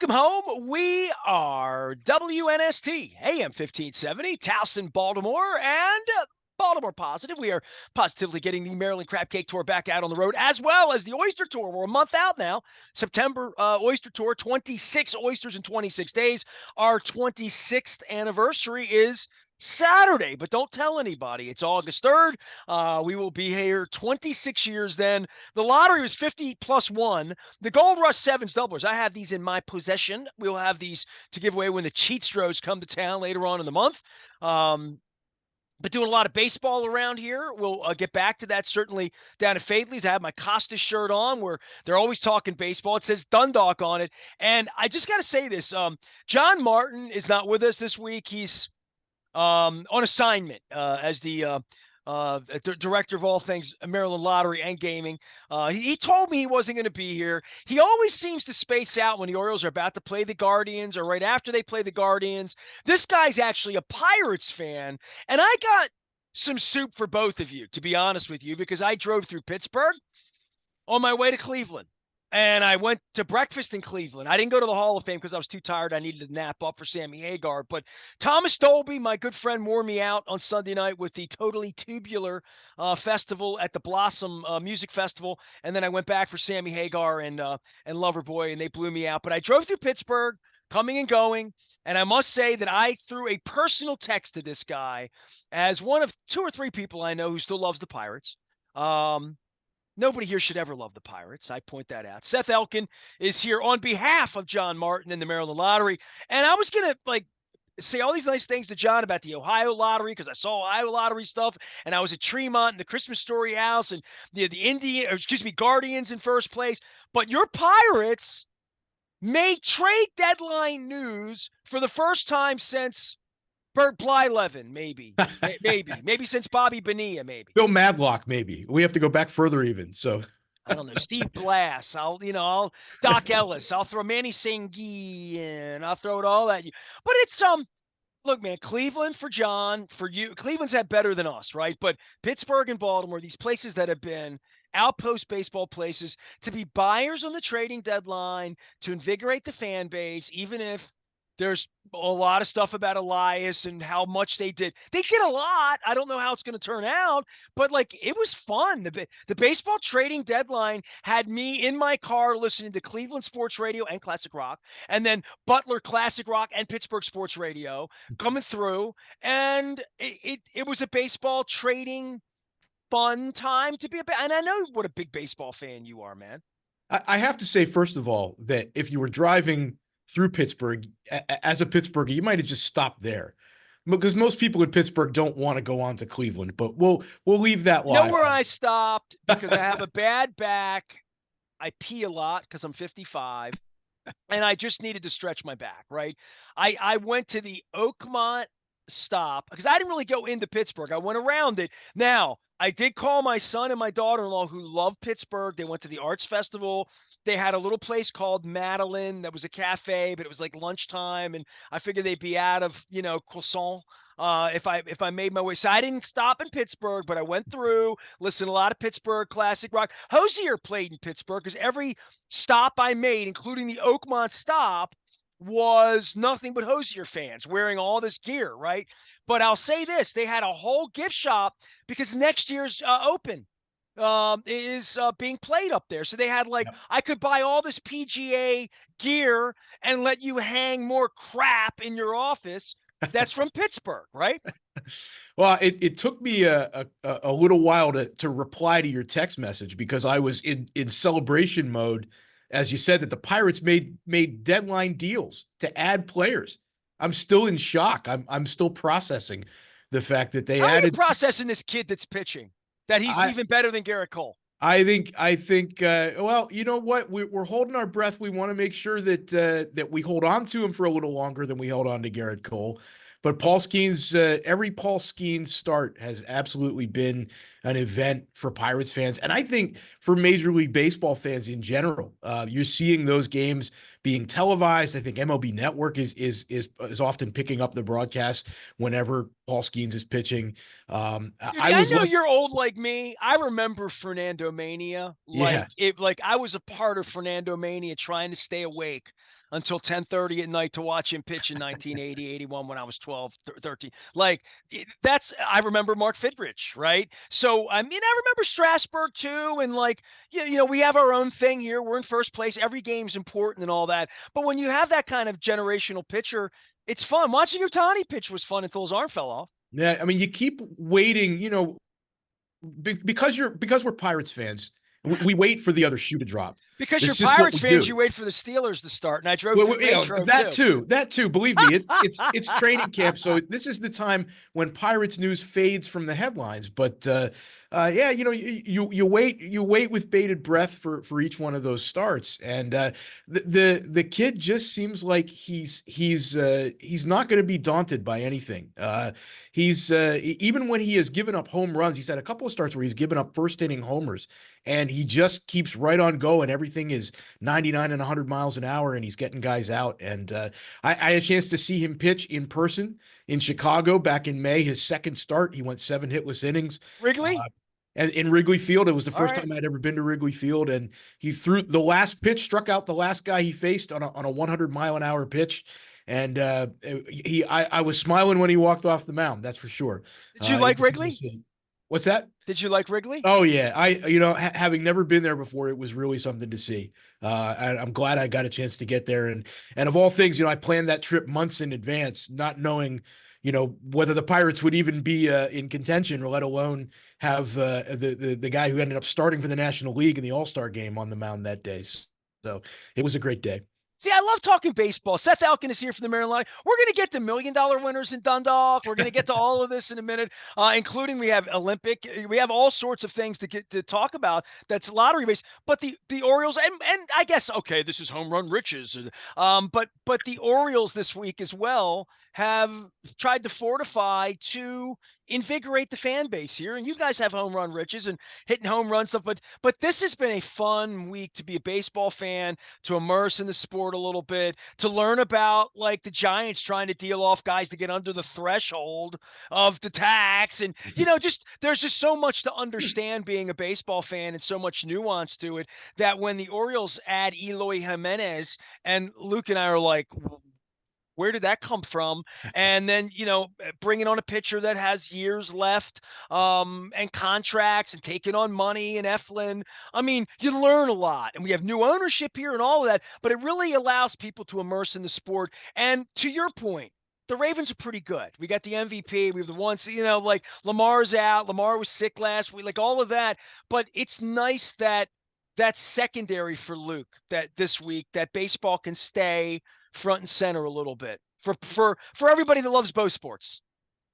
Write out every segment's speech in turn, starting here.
Welcome home. We are WNST, AM 1570, Towson, Baltimore, and Baltimore Positive. We are positively getting the Maryland Crab Cake Tour back out on the road, as well as the Oyster Tour. We're a month out now. September Oyster Tour, 26 oysters in 26 days. Our 26th anniversary is Saturday, but don't tell anybody. It's August 3rd. We will be here 26 years then. The lottery was 50 plus one. The Gold Rush Sevens doublers, I have these in my possession. We'll have these to give away when the Cheatstros come to town later on in the month. But doing a lot of baseball around here. We'll get back to that certainly down at Fadley's. I have my Costas shirt on where they're always talking baseball. It says Dundalk on it. And I just got to say this. John Martin is not with us this week. He's on assignment as the director of all things Maryland Lottery and Gaming. He told me he wasn't going to be here. He always seems to space out when the Orioles are about to play the Guardians or right after they play the Guardians. This guy's actually a Pirates fan, and I got some soup for both of you, to be honest with you, because I drove through Pittsburgh on my way to Cleveland. And I went to breakfast in Cleveland. I didn't go to the Hall of Fame because I was too tired. I needed to nap up for Sammy Hagar. But Thomas Dolby, my good friend, wore me out on Sunday night with the Totally Tubular festival at the Blossom Music Festival. And then I went back for Sammy Hagar and Loverboy, and they blew me out. But I drove through Pittsburgh, coming and going. And I must say that I threw a personal text to this guy as one of two or three people I know who still loves the Pirates. Nobody here should ever love the Pirates. I point that out. Seth Elkin is here on behalf of John Martin and the Maryland Lottery. And I was going to say all these nice things to John about the Ohio Lottery because I saw Ohio Lottery stuff. And I was at Tremont and the Christmas Story House and the Guardians in first place. But your Pirates made trade deadline news for the first time since Bert Blyleven, maybe since Bobby Bonilla, maybe. Bill Madlock, maybe. We have to go back further even. So I don't know. Steve Blass. I'll Doc Ellis. I'll throw Manny Sangui in. I'll throw it all at you. But it's look, man, Cleveland for John, for you. Cleveland's had better than us, right? But Pittsburgh and Baltimore, these places that have been outpost baseball places to be buyers on the trading deadline, to invigorate the fan base, even if there's a lot of stuff about Elias and how much they did. They did a lot. I don't know how it's going to turn out, but it was fun. The baseball trading deadline had me in my car listening to Cleveland Sports Radio and Classic Rock, and then Butler Classic Rock and Pittsburgh Sports Radio coming through. And it was a baseball trading fun time to be and I know what a big baseball fan you are, man. I have to say, first of all, that if you were driving through Pittsburgh as a Pittsburgher, you might have just stopped there because most people in Pittsburgh don't want to go on to Cleveland, but we'll leave that live. You know where I stopped because I have a bad back. I pee a lot because I'm 55 and I just needed to stretch my back, right? I went to the Oakmont stop because I didn't really go into Pittsburgh. I went around it. Now, I did call my son and my daughter-in-law who love Pittsburgh. They went to the Arts Festival. They had a little place called Madeline that was a cafe, but it was like lunchtime, and I figured they'd be out of, croissant if I made my way. So I didn't stop in Pittsburgh, but I went through, listened to a lot of Pittsburgh classic rock. Hosier played in Pittsburgh because every stop I made, including the Oakmont stop, was nothing but Hosier fans wearing all this gear, right? But I'll say this, they had a whole gift shop because next year's Open is being played up there. So they had I could buy all this PGA gear and let you hang more crap in your office. That's from Pittsburgh, right? Well, it took me a little while to reply to your text message because I was in celebration mode. As you said, that the Pirates made deadline deals to add players. I'm still in shock. I'm still processing the fact that they added. How are you processing this kid that's pitching? That he's even better than Garrett Cole? I think. Well, you know what? We're holding our breath. We want to make sure that we hold on to him for a little longer than we held on to Garrett Cole. But Paul Skeens, every Paul Skeens start has absolutely been an event for Pirates fans. And I think for Major League Baseball fans in general, you're seeing those games being televised. I think MLB Network is often picking up the broadcast whenever Paul Skeens is pitching. Dude, I I was know lucky. you're old like me. I remember Fernando Mania. Yeah. Like I was a part of Fernando Mania trying to stay awake until 10:30 at night to watch him pitch in 1980, 81 when I was 12, 13. I remember Mark Fidrich, right? So, I mean, I remember Strasburg too. And like, we have our own thing here. We're in first place. Every game's important and all that. But when you have that kind of generational pitcher, it's fun. Watching Ohtani pitch was fun until his arm fell off. Yeah. I mean, you keep waiting, because we're Pirates fans, we wait for the other shoe to drop. Because you're It's just what Pirates we fans, do. you wait for the Steelers to start, and I drove Well, through Latrobe that too. too. That too. Believe me, it's training camp, so this is the time when Pirates news fades from the headlines. But yeah, you wait with bated breath for each one of those starts, and the kid just seems like he's not going to be daunted by anything. He's even when he has given up home runs, he's had a couple of starts where he's given up first inning homers, and he just keeps right on going. Everything is 99 and 100 miles an hour, and he's getting guys out. And I had a chance to see him pitch in person in Chicago back in May. His second start, he went 7 hitless innings. Wrigley? And in Wrigley Field, it was the All first right. time I'd ever been to Wrigley Field, and he threw the last pitch, struck out the last guy he faced on a 100-mile-an-hour pitch. And I was smiling when he walked off the mound. That's for sure. Did you It like was good to Wrigley? see. What's that? Did you like Wrigley? Oh yeah, having never been there before, it was really something to see. I'm glad I got a chance to get there, and of all things, I planned that trip months in advance, not knowing, whether the Pirates would even be in contention, or let alone have the guy who ended up starting for the National League in the All-Star game on the mound that day. So it was a great day. See, I love talking baseball. Seth Elkin is here for the Maryland Lottery. We're going to get to $1 million winners in Dundalk. We're going to get to all of this in a minute, including we have Olympic. We have all sorts of things to get to talk about that's lottery based. But the Orioles and I guess okay, this is home run riches. But the Orioles this week as well have tried to fortify to invigorate the fan base here. And you guys have home run riches and hitting home run stuff. But this has been a fun week to be a baseball fan, to immerse in the sport a little bit, to learn about like the Giants trying to deal off guys to get under the threshold of the tax. And, there's just so much to understand being a baseball fan and so much nuance to it that when the Orioles add Eloy Jimenez, and Luke and I are like, where did that come from? And then, bringing on a pitcher that has years left, and contracts and taking on money and Eflin. I mean, you learn a lot, and we have new ownership here and all of that, but it really allows people to immerse in the sport. And to your point, the Ravens are pretty good. We got the MVP. We have the ones, like Lamar's out. Lamar was sick last week, like all of that. But it's nice that that's secondary for Luke, that this week that baseball can stay front and center a little bit for everybody that loves both sports.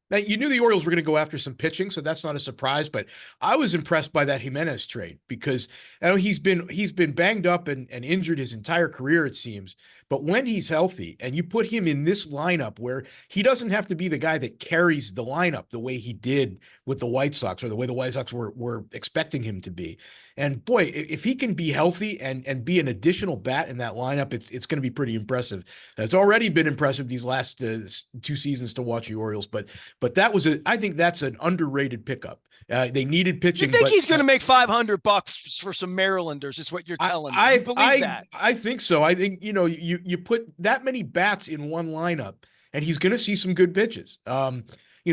Now, you knew the Orioles were going to go after some pitching, so that's not a surprise. But I was impressed by that Jimenez trade, because I know he's been banged up and injured his entire career, it seems. But when he's healthy, and you put him in this lineup where he doesn't have to be the guy that carries the lineup the way he did with the White Sox, or the way the White Sox were expecting him to be. And boy, if he can be healthy and be an additional bat in that lineup, it's going to be pretty impressive. It's already been impressive these last 2 seasons to watch the Orioles, but I think that's an underrated pickup. They needed pitching. You think but he's going to make $500 for some Marylanders? Is what you're telling me? You believe that? I think so. I think you put that many bats in one lineup, and he's going to see some good pitches.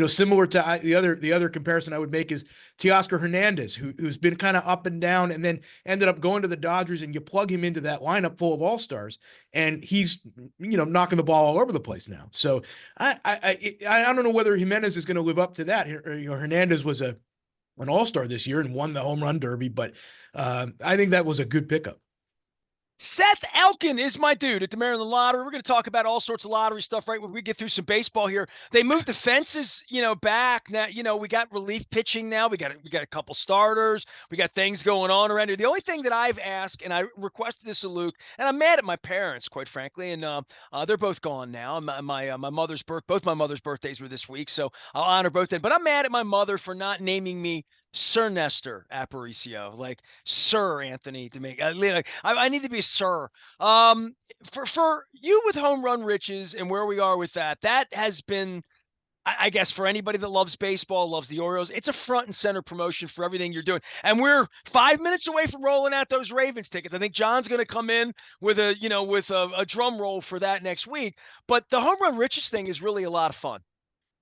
Similar to the other comparison I would make is Teoscar Hernandez, who's been kind of up and down, and then ended up going to the Dodgers, and you plug him into that lineup full of all-stars, and he's knocking the ball all over the place now. So I don't know whether Jimenez is going to live up to that. Hernandez was an all-star this year and won the home run derby, but I think that was a good pickup. Seth Elkin is my dude at the Maryland Lottery. We're going to talk about all sorts of lottery stuff right when we get through some baseball here. They moved the fences, back. Now, we got relief pitching now. We got a couple starters. We got things going on around here. The only thing that I've asked, and I requested this of Luke, and I'm mad at my parents, quite frankly, and they're both gone now. My mother's both my mother's birthdays were this week, so I'll honor both of them. But I'm mad at my mother for not naming me Sir Nestor Aparicio, like Sir Anthony to make. I need to be Sir. For you with home run riches and where we are with that, that has been, I guess, for anybody that loves baseball, loves the Orioles, it's a front and center promotion for everything you're doing. And we're 5 minutes away from rolling out those Ravens tickets. I think John's going to come in with a drum roll for that next week. But the home run riches thing is really a lot of fun.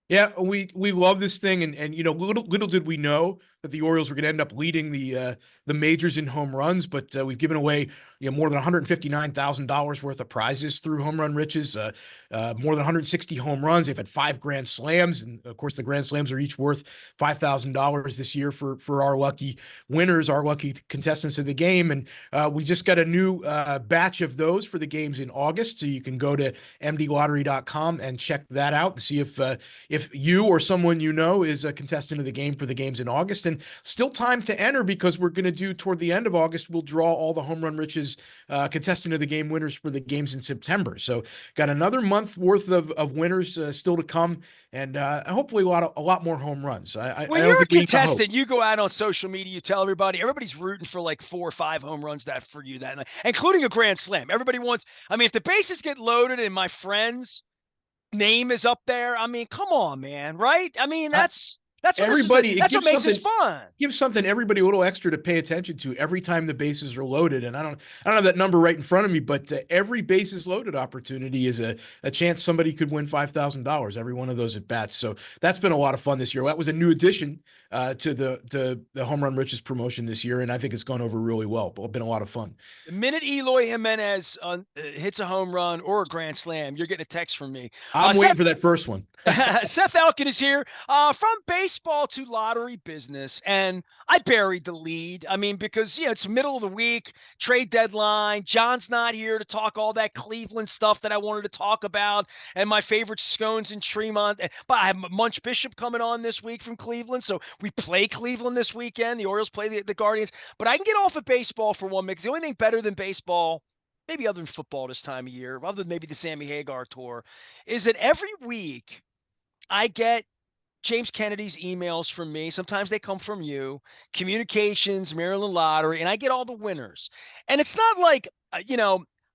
Yeah, we love this thing, and little did we know that the Orioles were going to end up leading the majors in home runs, but we've given away more than $159,000 worth of prizes through Home Run Riches, more than 160 home runs. They've had 5 Grand Slams, and of course the Grand Slams are each worth $5,000 this year for our lucky winners, our lucky contestants of the game, and we just got a new batch of those for the games in August, so you can go to mdlottery.com and check that out and see if you or someone you know is a contestant of the game for the games in August. And still time to enter, because we're going to do toward the end of August, we'll draw all the Home Run Riches contestant of the game winners for the games in September. So got another month worth of winners still to come, and hopefully a lot more home runs. When I don't you're a think we need to hope. contestant, you go out on social media, you tell everybody's rooting for like 4 or 5 home runs that for you that night, including a grand slam. Everybody wants, I mean, if the bases get loaded and my friend's name is up there, I mean, come on, man, right? I mean, that's what Everybody, it that's what gives makes something, this fun. gives something everybody a little extra to pay attention to every time the bases are loaded. And I don't have that number right in front of me, but every bases loaded opportunity is a chance somebody could win $5,000 every one of those at bats. So that's been a lot of fun this year. That was a new addition to the Home Run Riches promotion this year, and I think it's gone over really well. It's been a lot of fun. The minute Eloy Jimenez hits a home run or a grand slam, you're getting a text from me. I'm waiting for that first one. Seth Elkin is here from baseball to lottery business. And I buried the lead. I mean, because, it's middle of the week, trade deadline. John's not here to talk all that Cleveland stuff that I wanted to talk about and my favorite scones in Tremont. But I have Munch Bishop coming on this week from Cleveland. So we play Cleveland this weekend. The Orioles play the Guardians. But I can get off of baseball for one because the only thing better than baseball, maybe other than football this time of year, other than maybe the Sammy Hagar tour, is that every week I get James Kennedy's emails from me. Sometimes they come from you, Communications, Maryland Lottery, and I get all the winners. And it's not like,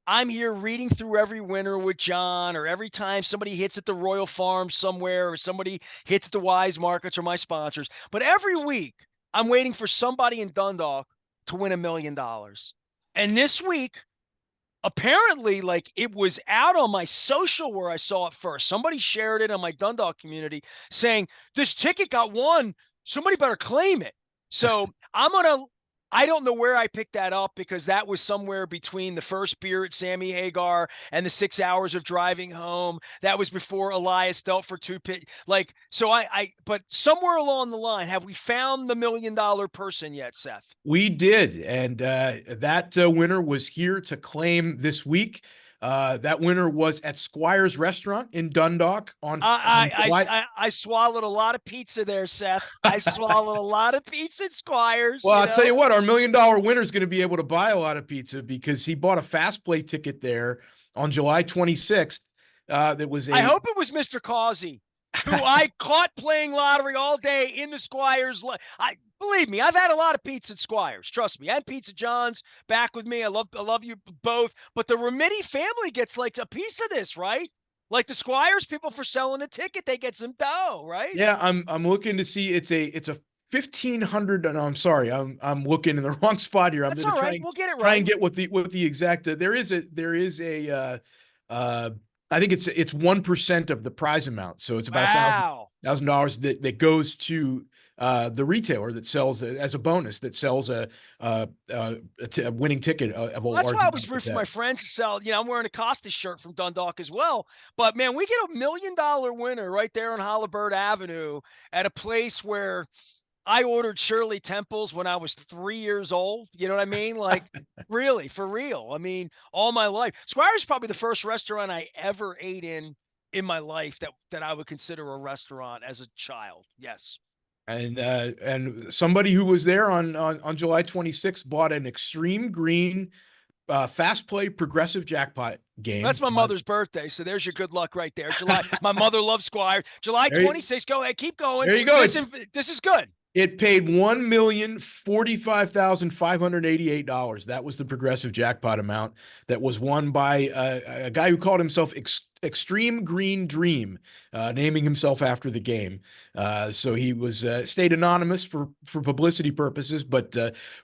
I'm here reading through every winner with John, or every time somebody hits at the Royal Farm somewhere, or somebody hits at the Wise Markets or my sponsors. But every week, I'm waiting for somebody in Dundalk to win $1 million. And this week, apparently, like, it was out on my social where I saw it first. Somebody shared it on my Dundalk community saying, this ticket got won. Somebody better claim it. So I don't know where I picked that up, because that was somewhere between the first beer at Sammy Hagar and the 6 hours of driving home. That was before Elias dealt for 2 pit. Like, so but somewhere along the line, have we found the $1 million person yet, Seth? We did, and that winner was here to claim this week. That winner was at Squire's Restaurant in Dundalk on I swallowed a lot of pizza there, Seth. I swallowed a lot of pizza at Squire's. Well, I'll tell you what, our $1 million winner is going to be able to buy a lot of pizza, because he bought a fast play ticket there on July 26th. That was I hope it was Mr. Causey, who I caught playing lottery all day in the Squire's. Believe me, I've had a lot of pizza at Squire's. Trust me. And Pizza John's back with me. I love you both. But the Remedi family gets like a piece of this, right? Like the Squire's people, for selling a ticket, they get some dough, right? Yeah, I'm looking to see. It's a 1,500. No, I'm sorry, I'm looking in the wrong spot here. That's all right. We'll get it right. Try and get what the exact. There is a. I think it's 1% of the prize amount, so it's about $1,000 that goes to the retailer that sells as a bonus, that sells a winning ticket of a large. That's why I was rooting for my friends to sell. I'm wearing a Costas shirt from Dundalk as well. But man, we get a $1 million winner right there on Halliburtt Avenue at a place where I ordered Shirley Temples when I was 3 years old. You know what I mean? Like, really, for real. I mean, all my life. Squire's probably the first restaurant I ever ate in my life that I would consider a restaurant as a child. Yes. And somebody who was there on July 26th bought an Extreme Green fast play progressive jackpot game. That's my mother's birthday, so there's your good luck right there. July. My mother loves Squire. July 26th. Go ahead, keep going. There you go. This is good. It paid $1,045,588. That was the progressive jackpot amount that was won by a guy who called himself Extreme Green Dream, naming himself after the game. So he was stayed anonymous for publicity purposes, but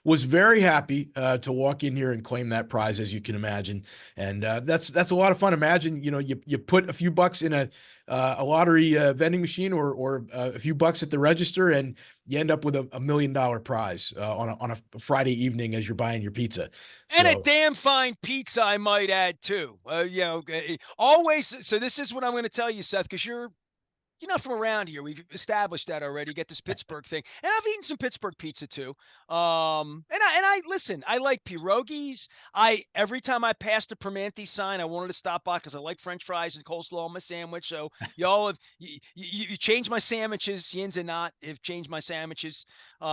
was very happy to walk in here and claim that prize, as you can imagine. And that's a lot of fun. Imagine, you put a few bucks in a lottery vending machine or a few bucks at the register, and you end up with a $1 million prize on a Friday evening as you're buying your pizza. And a So damn fine pizza, I might add too. Always. So this is what I'm going to tell you, Seth, because you're not from around here. We've established that already. You get this Pittsburgh thing, and I've eaten some Pittsburgh pizza too. And I listen. I like pierogies. Every time I passed the Primanti sign, I wanted to stop by because I like French fries and coleslaw on my sandwich. So y'all have you changed my sandwiches. Yins and not have changed my sandwiches.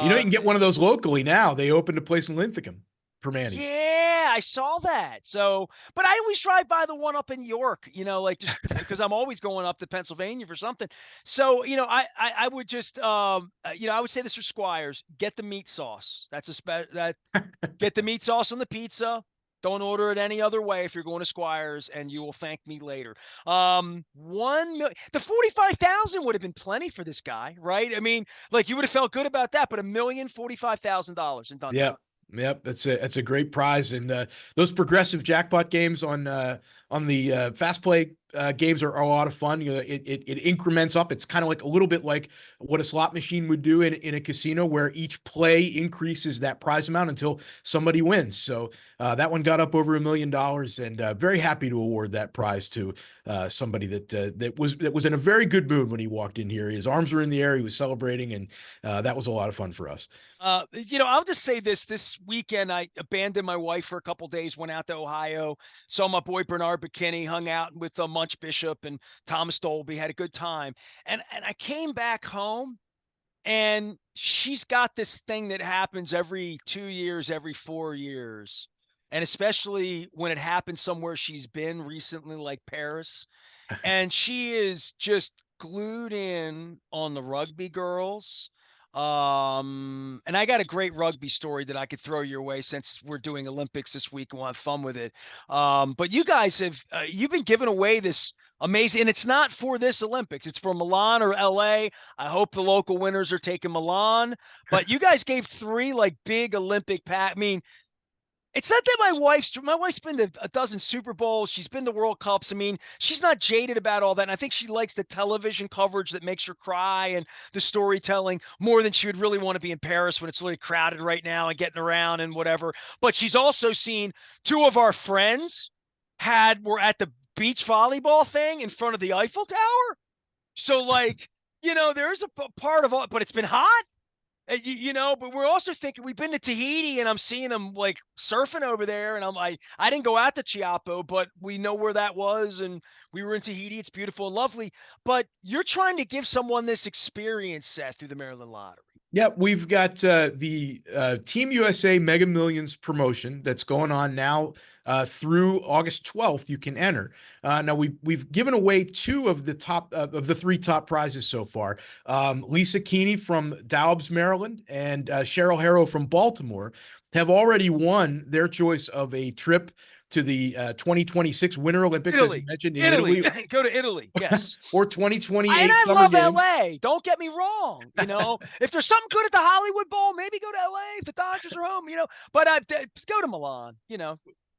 you can get one of those locally now. They opened a place in Linthicum for Manny's. Yeah, I saw that. So, but I always drive by the one up in York, like just because I'm always going up to Pennsylvania for something. So, I would just, I would say this for Squires: get the meat sauce. Get the meat sauce on the pizza. Don't order it any other way if you're going to Squires, and you will thank me later. The 45,000 would have been plenty for this guy, right? I mean, like you would have felt good about that, but $1,045,000 in Dundalk. Yep. Yep, that's a great prize, and those progressive jackpot games on the fast play games are a lot of fun. It increments up. It's kind of like a little bit like what a slot machine would do in a casino, where each play increases that prize amount until somebody wins. So that one got up over $1 million, and very happy to award that prize to somebody that was in a very good mood when he walked in here. His arms were in the air. He was celebrating, and that was a lot of fun for us. I'll just say this weekend, I abandoned my wife for a couple days, went out to Ohio, saw my boy Bernard McKinney, hung out with Munch Bishop and Thomas Dolby, had a good time. And I came back home, and she's got this thing that happens every 2 years, every 4 years. And especially when it happens somewhere she's been recently, like Paris. And she is just glued in on the rugby girls. And I got a great rugby story that I could throw your way since we're doing Olympics this week and we'll have fun with it. But you guys you've been giving away this amazing, and it's not for this Olympics, it's for Milan or LA. I hope the local winners are taking Milan, but you guys gave three like big Olympic I mean, it's not that my wife's been to a dozen Super Bowls. She's been to World Cups. I mean, she's not jaded about all that. And I think she likes the television coverage that makes her cry and the storytelling more than she would really want to be in Paris when it's really crowded right now and getting around and whatever. But she's also seen two of our friends were at the beach volleyball thing in front of the Eiffel Tower. So like, there's a part of it, but it's been hot. But we're also thinking we've been to Tahiti, and I'm seeing them like surfing over there, and I'm like, I didn't go out to Chiapo, but we know where that was, and we were in Tahiti. It's beautiful and lovely. But you're trying to give someone this experience, Seth, through the Maryland Lottery. Yeah, we've got the Team USA Mega Millions promotion that's going on now through August 12th. You can enter. Now we've given away two of the top of the three top prizes so far. Lisa Keeney from Dobbs, Maryland, and Cheryl Harrow from Baltimore have already won their choice of a trip to the 2026 Winter Olympics, Italy. as you mentioned, in Italy. Go to Italy, yes. Or 2028 and I Summer love Games. LA. Don't get me wrong. If there's something good at the Hollywood Bowl, maybe go to LA if the Dodgers are home. But go to Milan.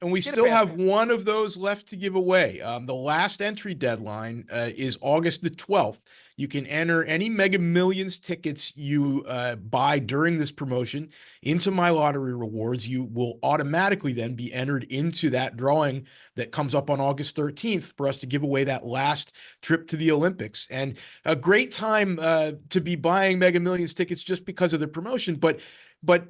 And we still have one of those left to give away. The last entry deadline is August the 12th. You can enter any Mega Millions tickets you buy during this promotion into My Lottery Rewards. You will automatically then be entered into that drawing that comes up on August 13th for us to give away that last trip to the Olympics. And a great time to be buying Mega Millions tickets just because of the promotion. But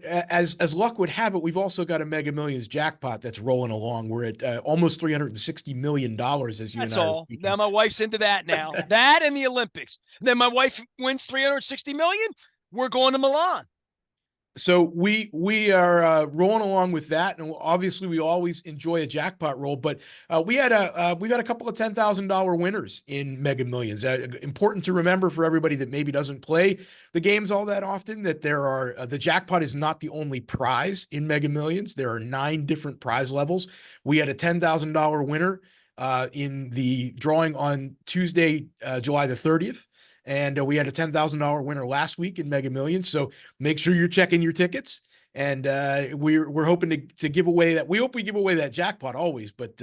as luck would have it, we've also got a Mega Millions jackpot that's rolling along. We're at almost $360 million, as you That's and I all. Now my wife's into that now. That and the Olympics. Then my wife wins $360 million. We're going to Milan. So we are rolling along with that, and obviously we always enjoy a jackpot roll. But we got a couple of $10,000 winners in Mega Millions. Important to remember for everybody that maybe doesn't play the games all that often that there are the jackpot is not the only prize in Mega Millions. There are 9 different prize levels. We had a $10,000 winner in the drawing on Tuesday, July the 30th. And we had a $10,000 winner last week in Mega Millions. So make sure you're checking your tickets. And we're hoping to give away that. We hope we give away that jackpot always, but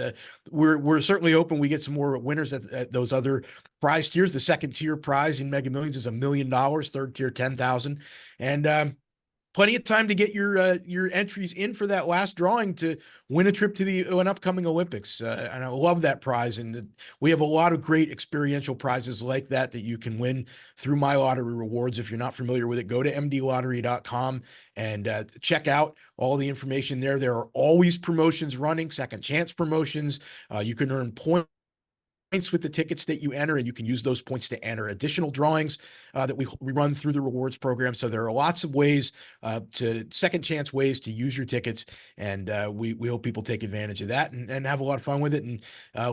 we're certainly hoping we get some more winners at those other prize tiers. The second tier prize in Mega Millions is $1 million. Third tier 10,000, and plenty of time to get your entries in for that last drawing to win a trip to an upcoming Olympics. And I love that prize. And we have a lot of great experiential prizes like that you can win through My Lottery Rewards. If you're not familiar with it, go to mdlottery.com and check out all the information there. There are always promotions running, second chance promotions. You can earn points with the tickets that you enter, and you can use those points to enter additional drawings that we run through the rewards program. So there are lots of ways to second chance ways to use your tickets, and we hope people take advantage of that and have a lot of fun with it. And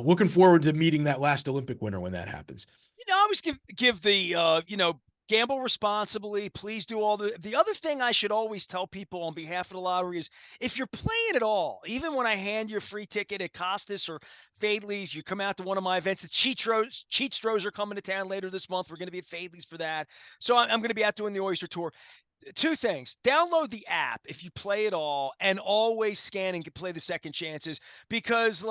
looking forward to meeting that last Olympic winner when that happens. I always give the gamble responsibly. Please do all the other thing I should always tell people on behalf of the lottery is if you're playing at all, even when I hand you a free ticket at Costas or Fadley's, you come out to one of my events. The Cheat Stros are coming to town later this month. We're going to be at Fadley's for that. So I'm going to be out doing the Oyster Tour. 2 things. Download the app if you play at all, and always scan and play the second chances, because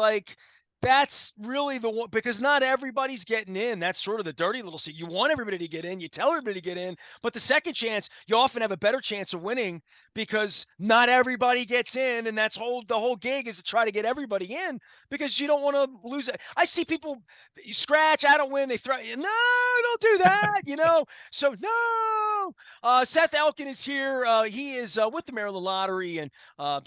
that's really the one, because not everybody's getting in. That's sort of the dirty little secret. You want everybody to get in, you tell everybody to get in, but the second chance, you often have a better chance of winning because not everybody gets in, and the whole gig is to try to get everybody in because you don't want to lose it. I see people scratch, I don't win, they throw, no, don't do that. So no. Seth Elkin is here. He is with the Maryland Lottery, and I'll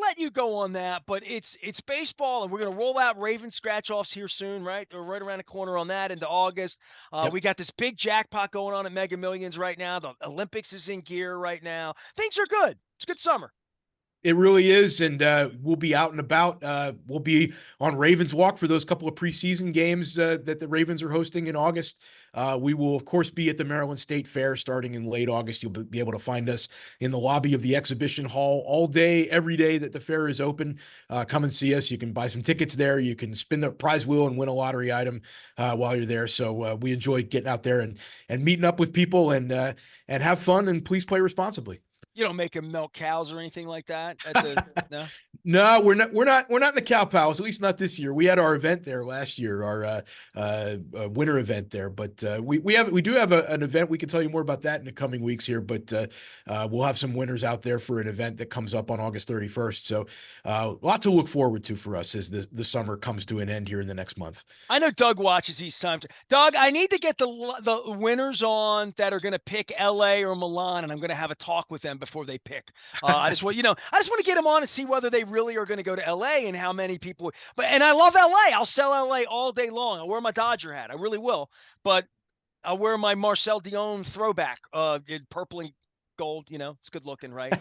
let you go on that. But it's baseball, and we're going to roll out Raven scratch-offs here soon, right? They're right around the corner on that into August. Yep. We got this big jackpot going on at Mega Millions right now. The Olympics is in gear right now. Things are good. It's a good summer. It really is, and we'll be out and about. We'll be on Ravens Walk for those couple of preseason games that the Ravens are hosting in August. We will, of course, be at the Maryland State Fair starting in late August. You'll be able to find us in the lobby of the exhibition hall all day, every day that the fair is open. Come and see us. You can buy some tickets there. You can spin the prize wheel and win a lottery item while you're there. So we enjoy getting out there and meeting up with people and have fun. And please play responsibly. You don't make them milk cows or anything like that at the no. No, we're not in the Cow Palace, at least not this year. We had our event there last year, our winter event there. But we do have an event. We can tell you more about that in the coming weeks here. But we'll have some winners out there for an event that comes up on August 31st. So a lot to look forward to for us as the summer comes to an end here in the next month. I know Doug watches these times. Doug, I need to get the winners on that are going to pick LA or Milan, and I'm going to have a talk with them before they pick. I just want to get them on and see whether they really are going to go to LA and how many people. And I love LA. I'll sell LA all day long. I'll wear my Dodger hat. I really will. But I'll wear my Marcel Dion throwback, in purple and gold. It's good looking, right?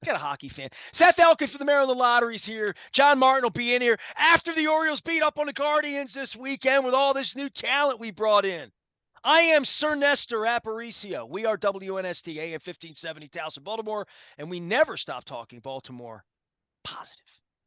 Got a hockey fan. Seth Elkin for the Maryland Lottery's here. John Martin will be in here after the Orioles beat up on the Guardians this weekend with all this new talent we brought in. I am Sir Nestor Aparicio. We are WNST AM 1570 Towson, Baltimore, and we never stop talking Baltimore positive.